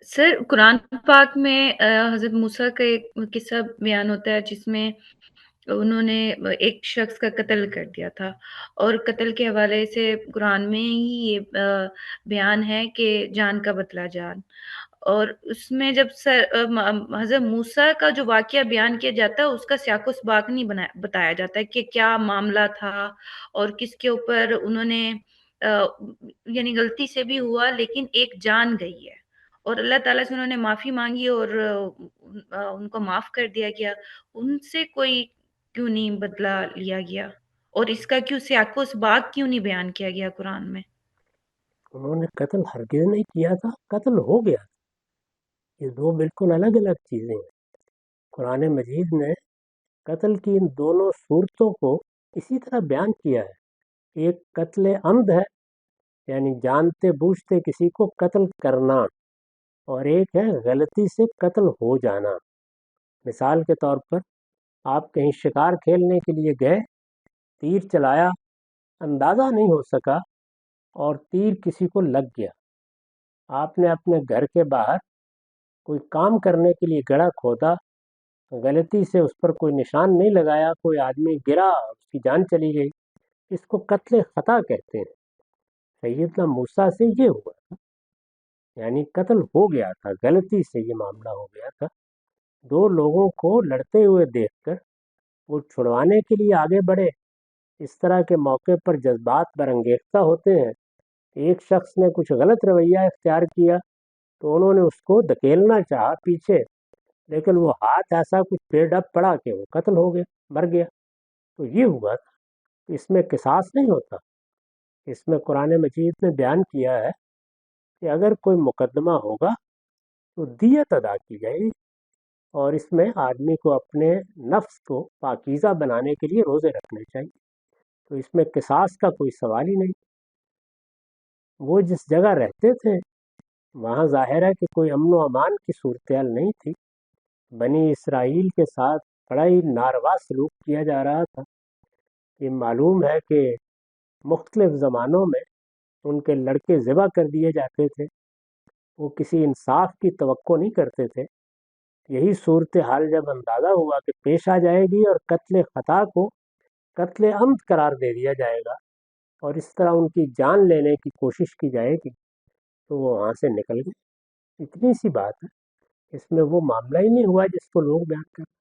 سر قرآن پاک میں حضرت موسیٰ کا ایک قصہ بیان ہوتا ہے جس میں انہوں نے ایک شخص کا قتل کر دیا تھا، اور قتل کے حوالے سے قرآن میں ہی یہ بیان ہے کہ جان کا بدلہ جان۔ اور اس میں جب حضرت موسیٰ کا جو واقعہ بیان کیا جاتا ہے اس کا سیاق و سباق نہیں بتایا جاتا ہے کہ کیا معاملہ تھا اور کس کے اوپر انہوں نے آ، یعنی غلطی سے بھی ہوا لیکن ایک جان گئی ہے اور اللہ تعالیٰ سے انہوں نے معافی مانگی اور ان کو معاف کر دیا گیا۔ ان سے کوئی کیوں نہیں بدلہ لیا گیا اور اس کا کیوں سیاق و سباق کیوں نہیں بیان کیا گیا قرآن میں؟ انہوں نے قتل ہرگز نہیں کیا تھا، قتل ہو گیا تھا۔ یہ دو بالکل الگ الگ چیزیں ہیں۔ قرآن مجید نے قتل کی ان دونوں صورتوں کو اسی طرح بیان کیا ہے۔ ایک قتل عمد ہے، یعنی جانتے بوجھتے کسی کو قتل کرنا، اور ایک ہے غلطی سے قتل ہو جانا۔ مثال کے طور پر آپ کہیں شکار کھیلنے کے لیے گئے، تیر چلایا، اندازہ نہیں ہو سکا اور تیر کسی کو لگ گیا۔ آپ نے اپنے گھر کے باہر کوئی کام کرنے کے لیے گڑھا کھودا، غلطی سے اس پر کوئی نشان نہیں لگایا، کوئی آدمی گرا، اس کی جان چلی گئی، اس کو قتل خطا کہتے ہیں۔ سیدنا موسیٰ سے یہ ہوا تھا، یعنی قتل ہو گیا تھا، غلطی سے یہ معاملہ ہو گیا تھا۔ دو لوگوں کو لڑتے ہوئے دیکھ کر وہ چھڑوانے کے لیے آگے بڑھے۔ اس طرح کے موقع پر جذبات برانگیختہ ہوتے ہیں۔ ایک شخص نے کچھ غلط رویہ اختیار کیا تو انہوں نے اس کو دھکیلنا چاہا پیچھے، لیکن وہ ہاتھ ایسا کچھ پھیر ڈب پڑا کہ وہ قتل ہو گیا، مر گیا۔ تو یہ ہوا تھا۔ اس میں قصاص نہیں ہوتا۔ اس میں قرآن مجید نے بیان کیا ہے کہ اگر کوئی مقدمہ ہوگا تو دیت ادا کی جائے گی، اور اس میں آدمی کو اپنے نفس کو پاکیزہ بنانے کے لیے روزے رکھنے چاہیے۔ تو اس میں قصاص کا کوئی سوال ہی نہیں۔ وہ جس جگہ رہتے تھے وہاں ظاہر ہے کہ کوئی امن و امان کی صورتحال نہیں تھی۔ بنی اسرائیل کے ساتھ بڑا ہی ناروا سلوک کیا جا رہا تھا۔ یہ معلوم ہے کہ مختلف زمانوں میں ان کے لڑکے ذبح کر دیے جاتے تھے۔ وہ کسی انصاف کی توقع نہیں کرتے تھے۔ یہی صورتحال جب اندازہ ہوا کہ پیش آ جائے گی اور قتل خطا کو قتل عمد قرار دے دیا جائے گا اور اس طرح ان کی جان لینے کی کوشش کی جائے گی، تو وہ وہاں سے نکل گئے۔ اتنی سی بات ہے، اس میں وہ معاملہ ہی نہیں ہوا جس کو لوگ بیان کرتے ہیں۔